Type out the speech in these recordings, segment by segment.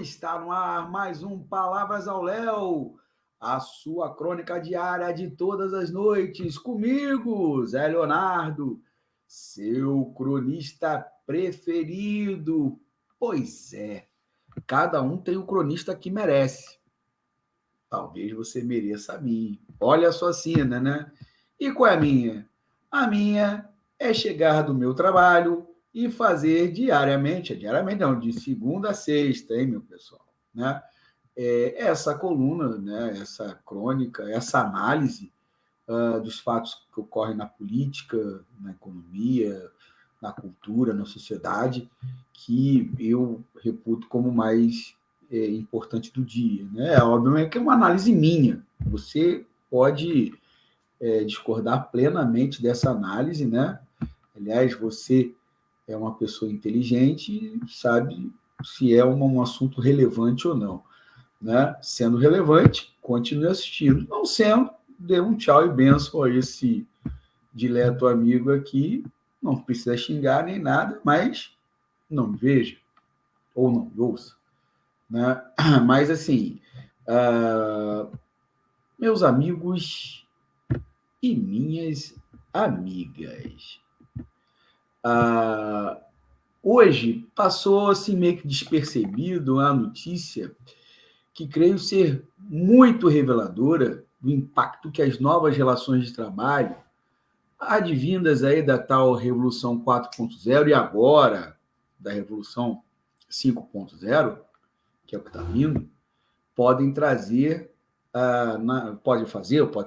Está no ar mais um Palavras ao Léo, a sua crônica diária de todas as noites, comigo, Zé Leonardo, seu cronista preferido. Pois é, cada um tem o cronista que merece. Talvez você mereça a minha. Olha a sua sina, né? E qual é a minha? A minha é chegar do meu trabalho e fazer diariamente não, de segunda a sexta, hein, meu pessoal? Né? Essa coluna, né, essa crônica, essa análise dos fatos que ocorrem na política, na economia, na cultura, na sociedade, que eu reputo como mais importante do dia. Né? Obviamente que é uma análise minha. Você pode discordar plenamente dessa análise, né? Aliás, você é uma pessoa inteligente e sabe se é um assunto relevante ou não. Né? Sendo relevante, continue assistindo. Não sendo, dê um tchau e benção a esse dileto amigo aqui. Não precisa xingar nem nada, mas não me veja ou não me ouça. Né? Mas, assim, meus amigos e minhas amigas, hoje passou assim meio que despercebido a notícia que creio ser muito reveladora do impacto que as novas relações de trabalho, advindas aí da tal Revolução 4.0 e agora da Revolução 5.0, que é o que está vindo, podem trazer, pode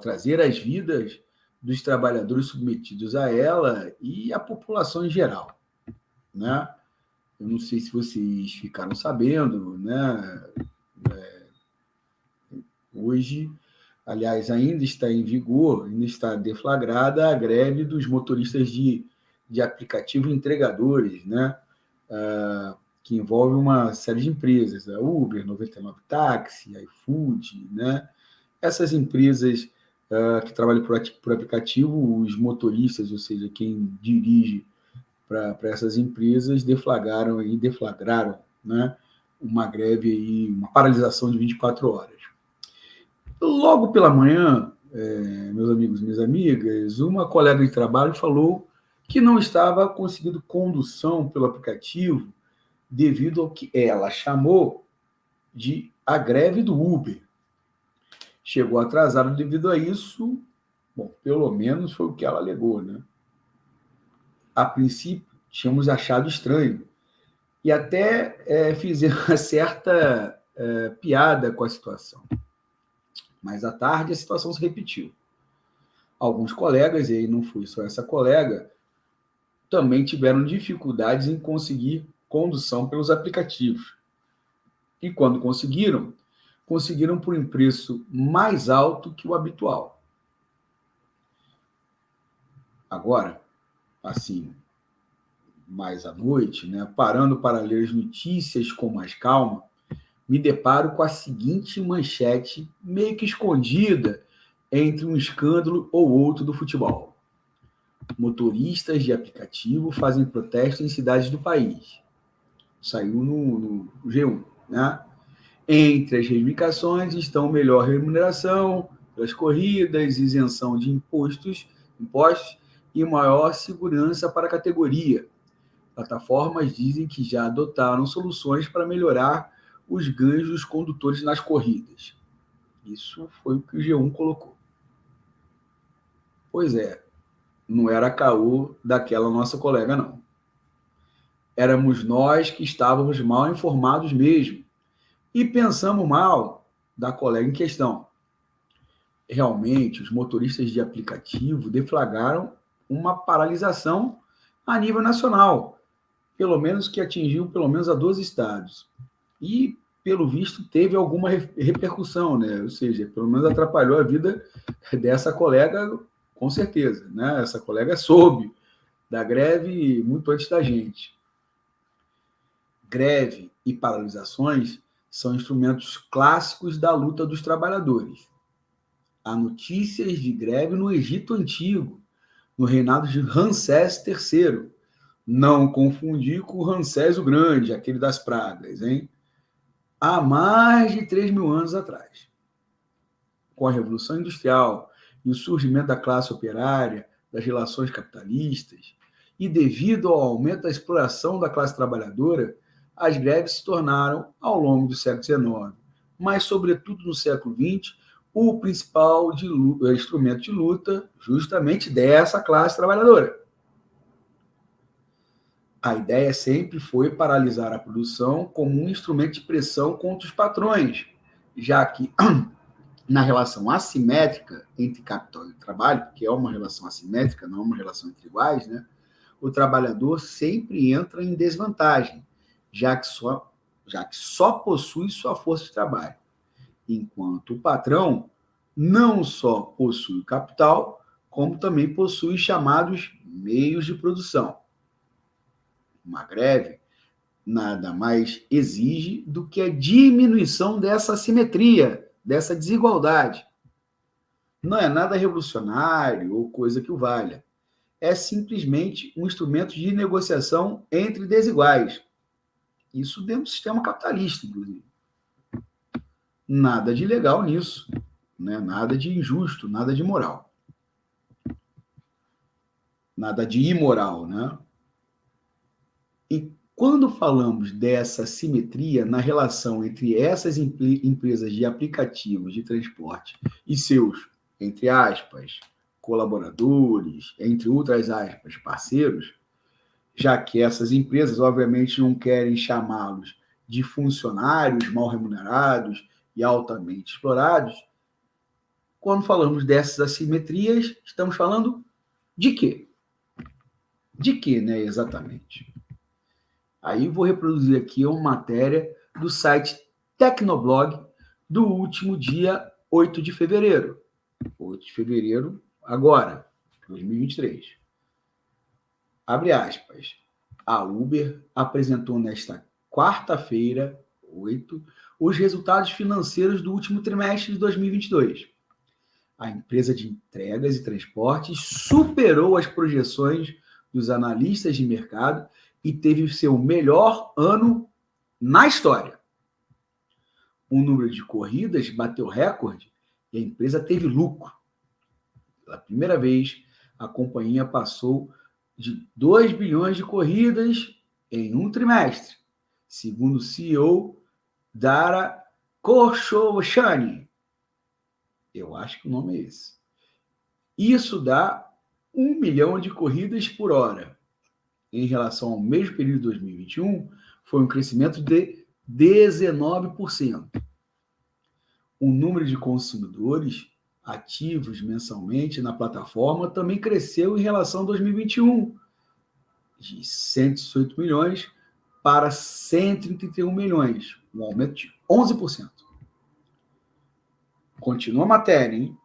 trazer às vidas dos trabalhadores submetidos a ela e a população em geral. Né? Eu não sei se vocês ficaram sabendo, né? Hoje, aliás, ainda está em vigor, ainda está deflagrada a greve dos motoristas de aplicativo entregadores, né? Que envolve uma série de empresas, a Uber, 99 Táxi, iFood, né? Essas empresas que trabalham por aplicativo, os motoristas, ou seja, quem dirige para essas empresas, deflagraram, né? Uma greve, aí, uma paralisação de 24 horas. Logo pela manhã, meus amigos e minhas amigas, uma colega de trabalho falou que não estava conseguindo condução pelo aplicativo devido ao que ela chamou de a greve do Uber. Chegou atrasado devido a isso, bom, pelo menos foi o que ela alegou, né? A princípio, tínhamos achado estranho e até fizemos uma certa piada com a situação. Mas à tarde a situação se repetiu. Alguns colegas, e aí não foi só essa colega, também tiveram dificuldades em conseguir condução pelos aplicativos. E quando conseguiram por um preço mais alto que o habitual. Agora, assim, mais à noite, né, parando para ler as notícias com mais calma, me deparo com a seguinte manchete, meio que escondida entre um escândalo ou outro do futebol. Motoristas de aplicativo fazem protesto em cidades do país. Saiu no G1. Né? Entre as reivindicações estão melhor remuneração pelas corridas, isenção de impostos e maior segurança para a categoria. Plataformas dizem que já adotaram soluções para melhorar os ganhos dos condutores nas corridas. Isso foi o que o G1 colocou. Pois é, não era caô daquela nossa colega, não. Éramos nós que estávamos mal informados mesmo e pensamos mal da colega em questão. Realmente, os motoristas de aplicativo deflagraram uma paralisação a nível nacional, pelo menos que atingiu pelo menos a 12 estados. E, pelo visto, teve alguma repercussão, né? Ou seja, pelo menos atrapalhou a vida dessa colega, com certeza. Né? Essa colega soube da greve muito antes da gente. Greve e paralisações são instrumentos clássicos da luta dos trabalhadores. Há notícias de greve no Egito Antigo, no reinado de Ramsés III. Não confundir com Ramsés o Grande, aquele das pragas, hein? há mais de 3.000 anos atrás. Com a Revolução Industrial e o surgimento da classe operária, das relações capitalistas, e devido ao aumento da exploração da classe trabalhadora, as greves se tornaram, ao longo do século XIX, mas sobretudo no século XX, o principal instrumento de luta justamente dessa classe trabalhadora. A ideia sempre foi paralisar a produção como um instrumento de pressão contra os patrões, já que na relação assimétrica entre capital e trabalho, que é uma relação assimétrica, não uma relação entre iguais, né? O trabalhador sempre entra em desvantagem, já que só possui sua força de trabalho, enquanto o patrão não só possui o capital, como também possui chamados meios de produção. Uma greve nada mais exige do que a diminuição dessa assimetria, dessa desigualdade. Não é nada revolucionário ou coisa que o valha. É simplesmente um instrumento de negociação entre desiguais. Isso dentro do sistema capitalista, inclusive. Nada de legal nisso, né? Nada de injusto, nada de moral. Nada de imoral, né? E quando falamos dessa simetria na relação entre essas empresas de aplicativos de transporte e seus, entre aspas, colaboradores, entre outras aspas, parceiros, já que essas empresas, obviamente, não querem chamá-los de funcionários mal remunerados e altamente explorados, quando falamos dessas assimetrias, estamos falando de quê? De quê, né, exatamente? Aí vou reproduzir aqui uma matéria do site Tecnoblog do último dia 8 de fevereiro. 8 de fevereiro, agora, 2023. Abre aspas. A Uber apresentou nesta quarta-feira, 8, os resultados financeiros do último trimestre de 2022. A empresa de entregas e transportes superou as projeções dos analistas de mercado e teve seu melhor ano na história. O número de corridas bateu recorde e a empresa teve lucro. Pela primeira vez, a companhia passou de 2 bilhões de corridas em um trimestre, segundo o CEO Dara Khosrowshahi. Eu acho que o nome é esse. Isso dá 1 milhão de corridas por hora. Em relação ao mesmo período de 2021, foi um crescimento de 19%. O número de consumidores ativos mensalmente na plataforma também cresceu em relação a 2021, de 118 milhões para 131 milhões, um aumento de 11%. Continua a matéria, hein?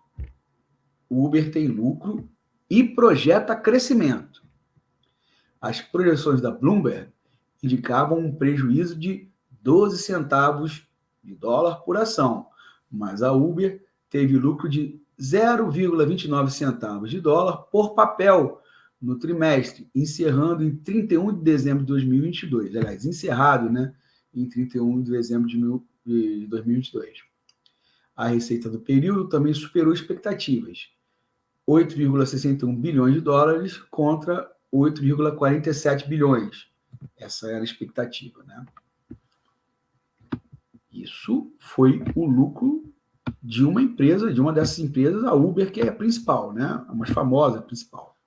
O Uber tem lucro e projeta crescimento. As projeções da Bloomberg indicavam um prejuízo de 12 centavos de dólar por ação, mas a Uber teve lucro de 0,29 centavos de dólar por papel no trimestre, encerrando em 31 de dezembro de 2022. Aliás, encerrado, né, em 31 de dezembro de 2022. A receita do período também superou expectativas. 8,61 bilhões de dólares contra 8,47 bilhões. Essa era a expectativa, né? Isso foi o lucro de uma empresa, de uma dessas empresas, a Uber, que é a principal, né? A mais famosa, a principal.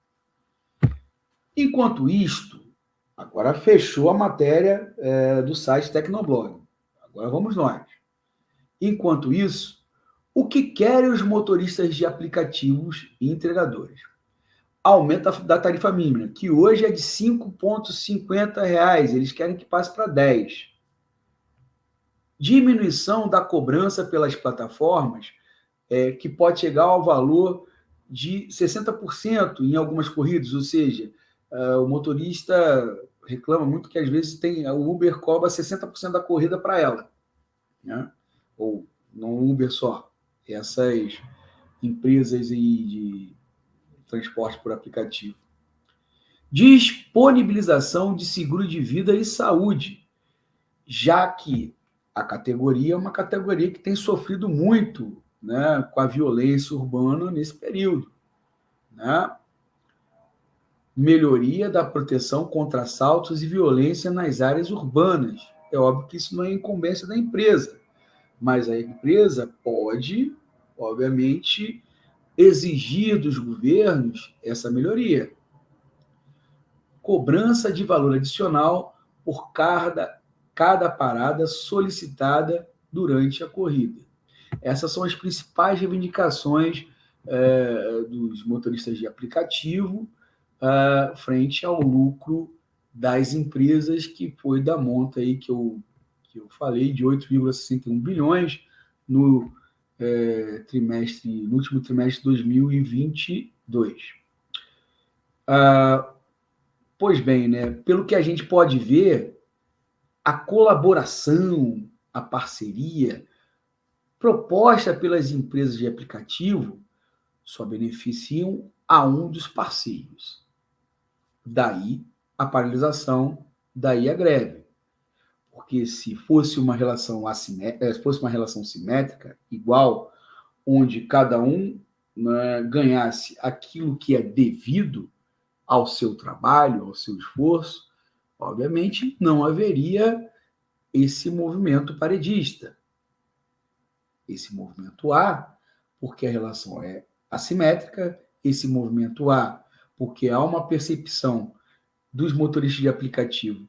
Enquanto isto, agora fechou a matéria do site Tecnoblog. Agora vamos nós. Enquanto isso, o que querem os motoristas de aplicativos e entregadores? Aumento da tarifa mínima, que hoje é de R$ 5,50. Eles querem que passe para 10. Diminuição da cobrança pelas plataformas, que pode chegar ao valor de 60% em algumas corridas, ou seja, o motorista reclama muito que às vezes o Uber cobra 60% da corrida para ela, né? Ou não o Uber só, essas empresas de transporte por aplicativo. Disponibilização de seguro de vida e saúde, já que a categoria é uma categoria que tem sofrido muito, né, com a violência urbana nesse período, né? Melhoria da proteção contra assaltos e violência nas áreas urbanas. É óbvio que isso não é incumbência da empresa, mas a empresa pode, obviamente, exigir dos governos essa melhoria. Cobrança de valor adicional por cada parada solicitada durante a corrida. Essas são as principais reivindicações dos motoristas de aplicativo frente ao lucro das empresas, que foi da monta aí que eu falei, de 8,61 bilhões no último trimestre de 2022. Pois bem, né, pelo que a gente pode ver, a colaboração, a parceria proposta pelas empresas de aplicativo só beneficiam a um dos parceiros. Daí a paralisação, daí a greve. Porque se fosse uma relação simétrica, igual, onde cada um, né, ganhasse aquilo que é devido ao seu trabalho, ao seu esforço, obviamente não haveria esse movimento paredista. Esse movimento há porque a relação é assimétrica, esse movimento há porque há uma percepção dos motoristas de aplicativo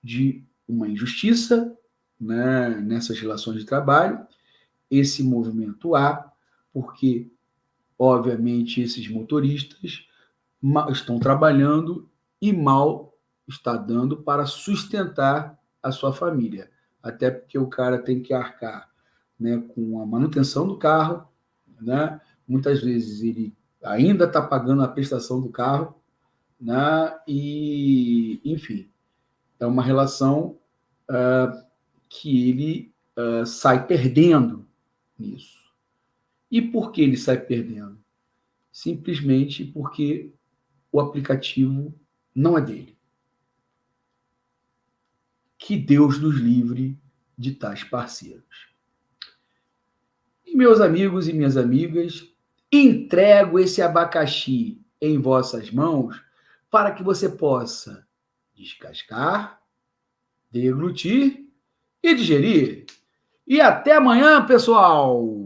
de uma injustiça, né, nessas relações de trabalho. Esse movimento há porque, obviamente, esses motoristas estão trabalhando e mal está dando para sustentar a sua família. Até porque o cara tem que arcar, né, com a manutenção do carro, né? Muitas vezes ele ainda está pagando a prestação do carro, né? E, enfim, é uma relação que ele sai perdendo nisso. E por que ele sai perdendo? Simplesmente porque o aplicativo não é dele. Que Deus nos livre de tais parceiros. E meus amigos e minhas amigas, entrego esse abacaxi em vossas mãos para que você possa descascar, deglutir e digerir. E até amanhã, pessoal!